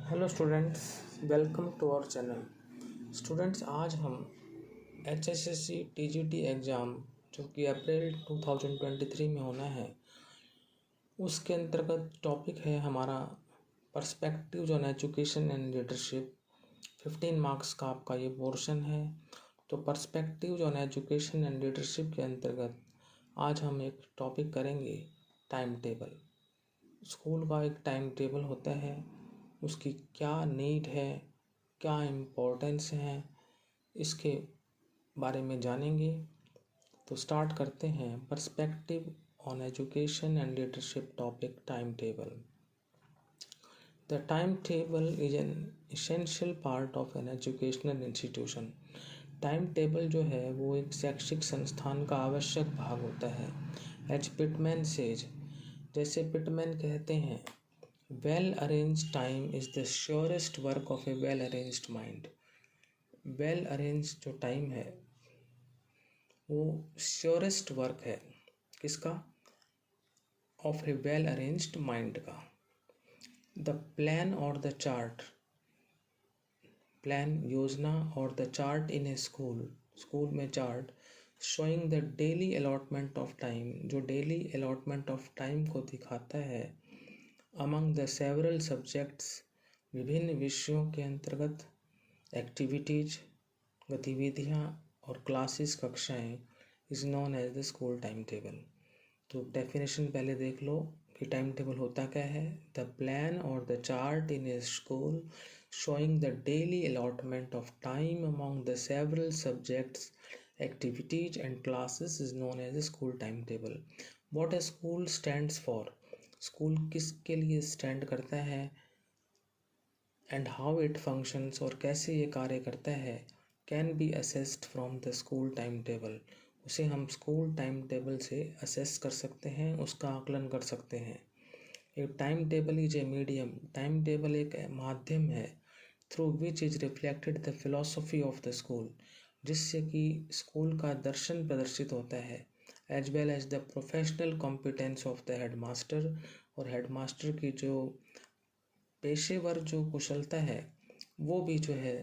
Hello students, welcome to our channel. Students, आज हम HSSC TGT exam जो कि अप्रैल 2023 में होना है, उसके अंतर्गत टॉपिक है हमारा perspectives on education and leadership. 15 marks का आपका ये पोर्शन है। तो perspectives on education and leadership के अंतर्गत आज हम एक टॉपिक करेंगे, टाइम टेबल। स्कूल का एक टाइम टेबल होता है, उसकी क्या नीड है, क्या इम्पोर्टेंस है, इसके बारे में जानेंगे। तो स्टार्ट करते हैं। Perspective on education and leadership topic, time table. The time table is an essential part of an educational institution. Time table जो है वो एक शैक्षिक संस्थान का आवश्यक भाग होता है। एज पिटमैन सेज, जैसे पिटमैन कहते हैं, well arrange time is the surest work of a well arranged mind. Well arrange जो टाइम है वो श्योरेस्ट वर्क है, किसका? Of a well arranged mind का। द प्लान और द चार्ट, प्लान योजना और the chart in a school में chart showing the daily allotment of time, जो डेली अलॉटमेंट ऑफ टाइम को दिखाता है। अमंग द सेवरल सब्जेक्ट्स, विभिन्न विषयों के अंतर्गत एक्टिविटीज, गतिविधियाँ और क्लासेस, कक्षाएं, is known as the school time table. तो डेफिनेशन पहले देख लो कि टाइम टेबल होता क्या है। द प्लान और the chart in a school showing the daily allotment of time among the several subjects, activities and classes is known as a school time table. What a school stands for, school किसके लिए stand करता है, and how it functions, और कैसे ये कार्य करता है, can be assessed from the school time table. उसे हम स्कूल टाइम टेबल से असेस कर सकते हैं, उसका आकलन कर सकते हैं। एक time table is a medium, time table एक माध्यम है, through which is reflected the philosophy of the school, जिससे कि स्कूल का दर्शन प्रदर्शित होता है, as well as the professional competence of the headmaster, और हेडमास्टर की जो पेशेवर जो कुशलता है वो भी जो है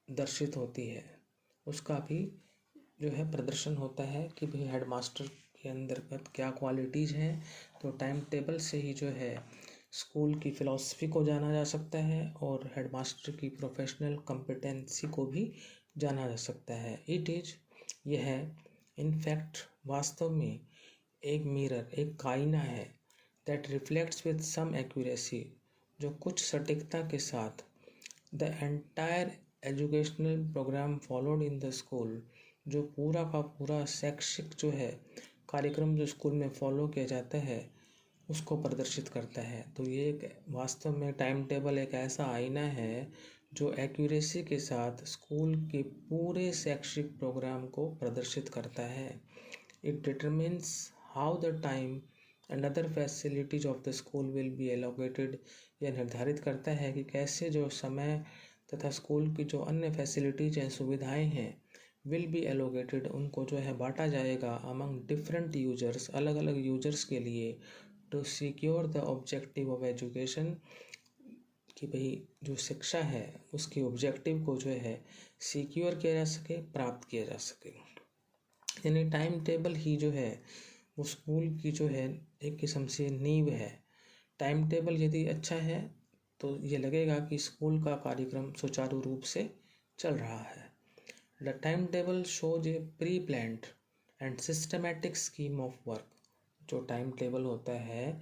दर्शित होती है, उसका भी जो है प्रदर्शन होता है कि भाई हेडमास्टर के अंतर्गत क्या क्वालिटीज़ हैं। तो टाइम टेबल से ही जो है स्कूल की फ़िलॉसफी को जाना जा सकता है और हेडमास्टर की प्रोफेशनल कॉम्पिटेंसी को भी जाना जा सकता है। यह है इनफैक्ट वास्तव में एक मिरर, एक आईना है, that reflects with some accuracy, जो कुछ सटीकता के साथ the entire educational programme followed in the school, जो पूरा का पूरा शैक्षिक जो है कार्यक्रम जो स्कूल में फॉलो किया जाता है उसको प्रदर्शित करता है। तो ये एक वास्तव में टाइम टेबल एक ऐसा आईना है जो एक्यूरेसी के साथ स्कूल के पूरे शैक्षिक प्रोग्राम को प्रदर्शित करता है। It determines how the time and other facilities of the school will be allocated, यह निर्धारित करता है कि कैसे जो समय तथा स्कूल की जो अन्य फैसिलिटीज हैं, सुविधाएं हैं, विल बी एलोकेटेड, उनको जो है बांटा जाएगा अमंग डिफरेंट यूजर्स, अलग अलग यूजर्स के लिए, to secure the objective of education, कि भाई जो शिक्षा है उसके ऑब्जेक्टिव को जो है सिक्योर किया जा सके, प्राप्त किया जा सके। यानी टाइम टेबल ही जो है वो स्कूल की जो है एक किस्म से नींव है। टाइम टेबल यदि अच्छा है तो ये लगेगा कि स्कूल का कार्यक्रम सुचारू रूप से चल रहा है। The time table shows A pre planned and systematic scheme of work. जो टाइम टेबल होता है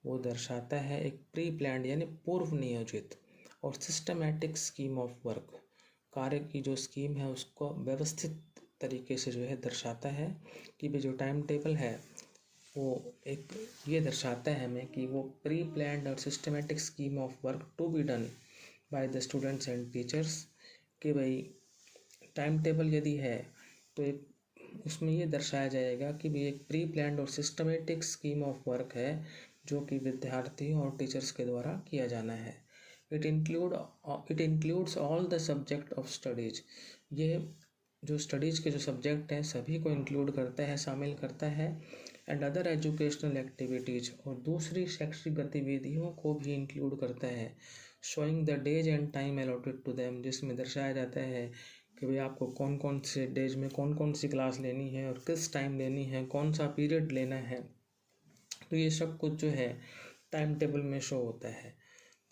वो दर्शाता है एक प्री प्लान्ड यानी पूर्व नियोजित और सिस्टमेटिक स्कीम ऑफ वर्क, कार्य की जो स्कीम है उसको व्यवस्थित तरीके से जो है दर्शाता है कि भाई जो टाइम टेबल है वो एक ये दर्शाता है हमें कि वो प्री प्लान्ड और systematic scheme of work to be done by the students and teachers, कि भाई टाइम टेबल यदि है तो एक उसमें ये दर्शाया जाएगा कि भाई एक प्री प्लान्ड और सिस्टमेटिक स्कीम ऑफ वर्क है जो कि विद्यार्थियों और टीचर्स के द्वारा किया जाना है। It includes all the subject of studies, ये जो स्टडीज़ के जो सब्जेक्ट हैं सभी को इंक्लूड करता है, शामिल करता है। एंड अदर एजुकेशनल एक्टिविटीज़, और दूसरी शैक्षिक गतिविधियों को भी इंक्लूड करता है। Showing the days and time allotted to them, जिसमें दर्शाया जाता है कि भाई आपको कौन कौन से डेज में कौन कौन सी क्लास लेनी है और किस टाइम लेनी है, कौन सा पीरियड लेना है। तो ये सब कुछ जो है टाइम टेबल में शो होता है।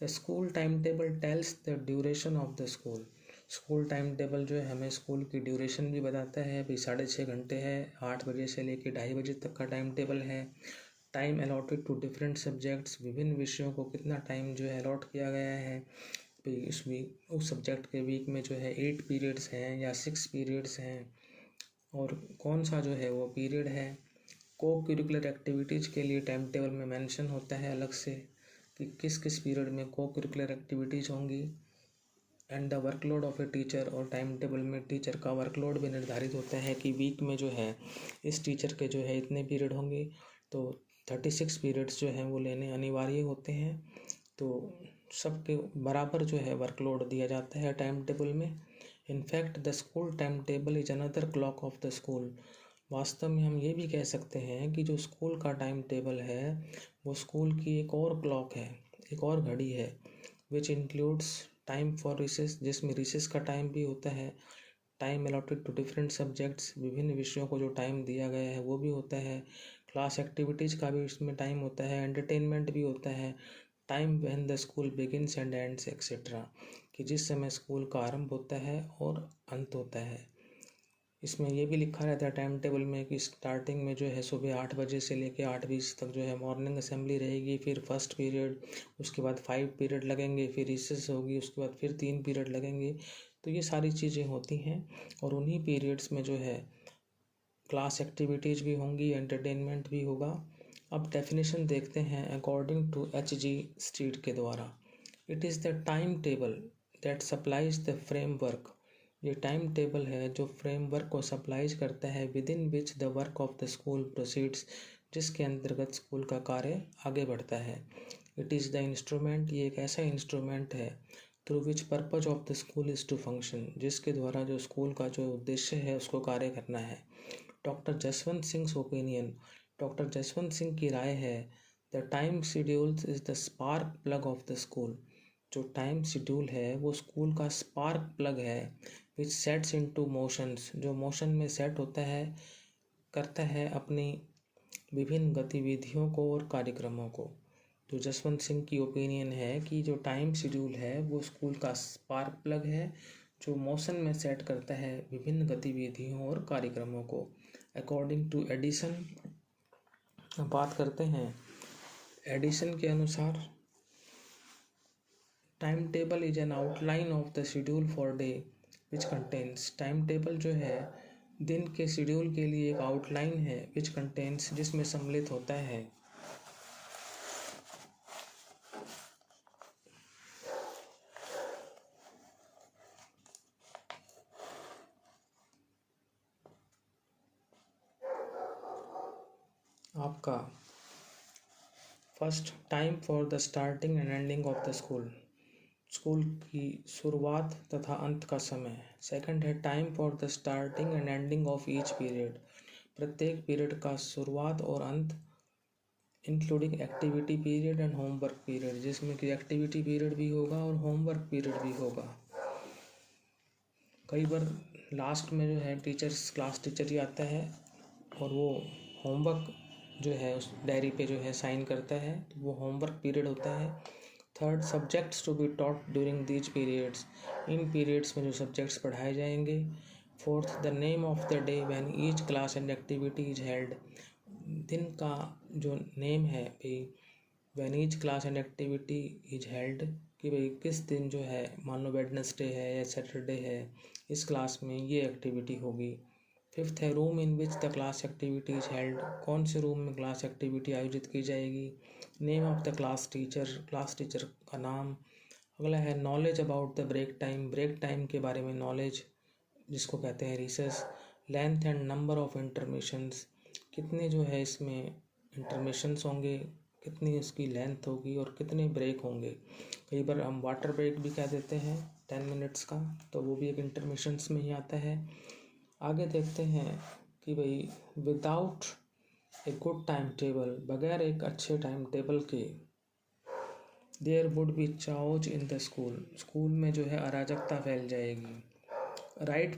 The school time table tells the duration of the school. School time table जो है हमें स्कूल की ड्यूरेशन भी बताता है। भाई 6.5 घंटे है, 8 बजे से लेकर 2:30 बजे तक का टाइम टेबल है। Time allotted to different subjects, विभिन्न विषयों को कितना टाइम जो है अलॉट किया गया है। भाई उस सब्जेक्ट के वीक में जो है 8 पीरियड्स हैं या 6 पीरियड्स हैं, और कौन सा जो है वो पीरियड है। को करिकुलर एक्टिविटीज़ के लिए टाइम टेबल में मेंशन होता है अलग से कि किस किस पीरियड में को करिकुलर एक्टिविटीज़ होंगी। And the workload of a teacher, और टाइम टेबल में टीचर का वर्कलोड भी निर्धारित होता है कि वीक में जो है इस टीचर के जो है इतने पीरियड होंगे, तो 36 पीरियड्स जो हैं वो लेने अनिवार्य होते हैं। तो सबके बराबर जो है वर्कलोड दिया जाता है टाइम टेबल में। In fact the school time table is another clock of the school. वास्तव में हम ये भी कह सकते हैं कि जो स्कूल का टाइम टेबल है वो स्कूल की एक और क्लॉक है, एक और घड़ी है। Which includes time for recess, जिसमें रिसेस का टाइम भी होता है। Time allotted to different subjects, विभिन्न विषयों को जो टाइम दिया गया है वो भी होता है। क्लास एक्टिविटीज़ का भी इसमें टाइम होता है। एंटरटेनमेंट भी होता है। Time when the school begins and ends etcetera, कि जिस समय स्कूल का आरंभ होता है और अंत होता है। इसमें ये भी लिखा रहता है टाइम टेबल में कि स्टार्टिंग में जो है सुबह 8 बजे से लेकर 8:20 तक जो है मॉर्निंग असेंबली रहेगी, फिर फर्स्ट पीरियड, उसके बाद 5 पीरियड लगेंगे, फिर रिसेस होगी, उसके बाद फिर 3 पीरियड लगेंगे। तो ये सारी चीज़ें होती हैं, और उन्हीं पीरियड्स में जो है क्लास एक्टिविटीज़ भी होंगी, एंटरटेनमेंट भी होगा। अब डेफिनेशन देखते हैं अकॉर्डिंग टू H.G. स्ट्रीट के द्वारा। It is the time table that supplies the framework. ये टाइम टेबल है जो फ्रेमवर्क को सप्लाइज करता है with in which the work of the school proceeds, जिसके अंतर्गत स्कूल का कार्य आगे बढ़ता है। इट इज़ द इंस्ट्रूमेंट, ये एक ऐसा इंस्ट्रूमेंट है through which purpose of the school is to function, जिसके द्वारा जो स्कूल का जो उद्देश्य है उसको कार्य करना है। Doctor Jaswant Singh opinion, doctor Jaswant Singh की राय है, the time schedule is the spark plug of the school. जो टाइम शेड्यूल है वो स्कूल का स्पार्क प्लग है, विच सेट्स इनटू मोशंस, जो मोशन में सेट होता है, करता है अपनी विभिन्न गतिविधियों को और कार्यक्रमों को। तो जसवंत सिंह की ओपिनियन है कि जो टाइम शेड्यूल है वो स्कूल का स्पार्क प्लग है, जो मोशन में सेट करता है विभिन्न गतिविधियों और कार्यक्रमों को। अकॉर्डिंग टू एडिसन, बात करते हैं एडिसन के अनुसार, time table is an outline of the schedule for day which contains. Time table जो है दिन के शेड्यूल के लिए एक आउटलाइन है, विच कंटेन्स, जिसमें सम्मिलित होता है आपका first time for the starting and ending of the school, school की शुरुआत तथा अंत का समय। सेकंड है time for the starting and ending of each period, प्रत्येक पीरियड का शुरुआत और अंत, including activity period and homework period, जिसमें कि एक्टिविटी पीरियड भी होगा और होमवर्क पीरियड भी होगा। कई बार लास्ट में जो है टीचर्स, क्लास टीचर ही आता है और वो होमवर्क जो है उस डायरी पे जो है साइन करता है, तो वो होमवर्क पीरियड होता है। Third, subjects to be taught during these periods, इन पीरियड्स में जो सब्जेक्ट्स पढ़ाए जाएंगे। Fourth, the name of the day when each class and activity is held, दिन का जो नेम है भाई, when each class and activity is held, कि भाई किस दिन जो है, मान लो वेडनेसडे है या सैटरडे है, इस क्लास में ये एक्टिविटी होगी। फिफ्थ है room in which the class activity is held, कौन से रूम में क्लास एक्टिविटी आयोजित की जाएगी। Name of the class teacher, class teacher का नाम। अगला है knowledge about the break time, break time के बारे में नॉलेज, जिसको कहते हैं recess. Length and number of intermissions, कितने जो है इसमें इंटरमिशंस होंगे, कितनी इसकी लेंथ होगी और कितने ब्रेक होंगे। कई बार हम वाटर ब्रेक भी कह देते हैं 10 मिनट्स का, तो वो भी एक इंटरमिशंस में ही आता है। आगे देखते हैं कि भाई without a good time table, बगैर एक अच्छे टाइम टेबल के there would be chaos in the school, school में जो है अराजकता फैल जाएगी। Right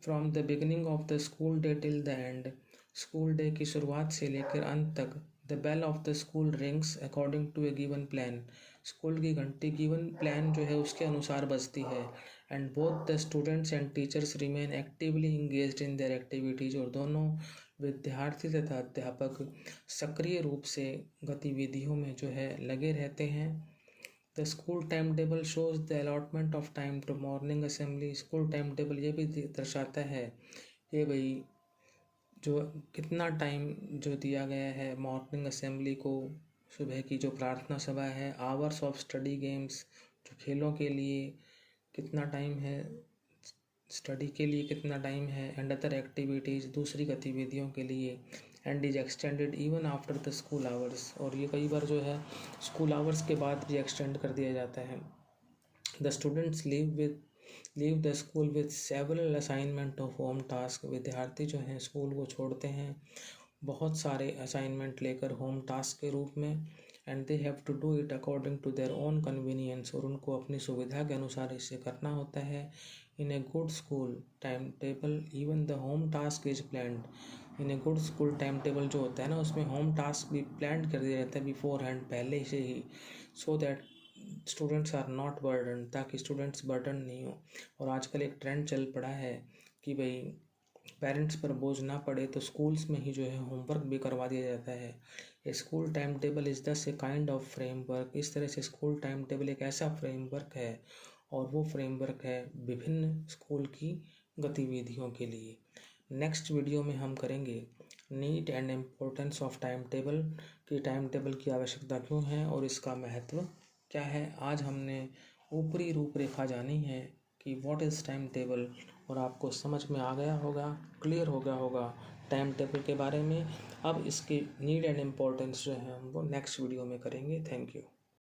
from the beginning of the school day till the end, school day की शुरुआत से लेकर अंत तक the bell of the school rings according to a given plan, स्कूल की घंटी गिवन प्लान जो है उसके अनुसार बजती है। And both the students and teachers remain actively engaged in their activities, और दोनों विद्यार्थी तथा अध्यापक सक्रिय रूप से गतिविधियों में जो है लगे रहते हैं। The school time table shows the allotment of time to morning assembly, school time table ये भी दर्शाता है कि भाई जो कितना टाइम जो दिया गया है मॉर्निंग असेंबली को, सुबह की जो प्रार्थना सभा है, आवर्स ऑफ स्टडी गेम्स जो खेलों के लिए कितना टाइम है, स्टडी के लिए कितना टाइम है, एंड अदर एक्टिविटीज़ दूसरी गतिविधियों के लिए, and is extended even after the school hours, और ये कई बार जो है स्कूल आवर्स के बाद भी एक्सटेंड कर दिया जाता है। The students leave the school with several assignment of home task, विद्यार्थी जो हैं स्कूल को छोड़ते हैं बहुत सारे असाइनमेंट लेकर होम टास्क के रूप में, and they have to do it according to their own convenience, और उनको अपनी सुविधा के अनुसार इसे करना होता है। In a good school time table even the home task is planned, in a good school time table जो होता है ना उसमें होम टास्क भी प्लान कर दिया जाता है बिफोर हैंड, पहले से ही, so that students are not burden, ताकि स्टूडेंट्स बर्डन नहीं हो। और आजकल एक ट्रेंड चल पड़ा है कि भाई पेरेंट्स पर बोझ ना पड़े तो स्कूल्स में ही जो है होमवर्क भी करवा दिया जाता है। ए स्कूल टाइम टेबल इज़ दस ए काइंड ऑफ फ्रेमवर्क, इस तरह से स्कूल टाइम टेबल एक ऐसा फ्रेमवर्क है, और वो फ्रेमवर्क है विभिन्न स्कूल की गतिविधियों के लिए। नेक्स्ट वीडियो में हम करेंगे need and importance of time table, कि टाइम टेबल की आवश्यकता क्यों है और इसका महत्व क्या है। आज हमने ऊपरी रूपरेखा जानी है कि व्हाट इज़ टाइम टेबल, और आपको समझ में आ गया होगा, क्लियर हो गया होगा टाइम टेबल के बारे में। अब इसकी नीड एंड इम्पोर्टेंस जो है हम वो नेक्स्ट वीडियो में करेंगे। Thank you.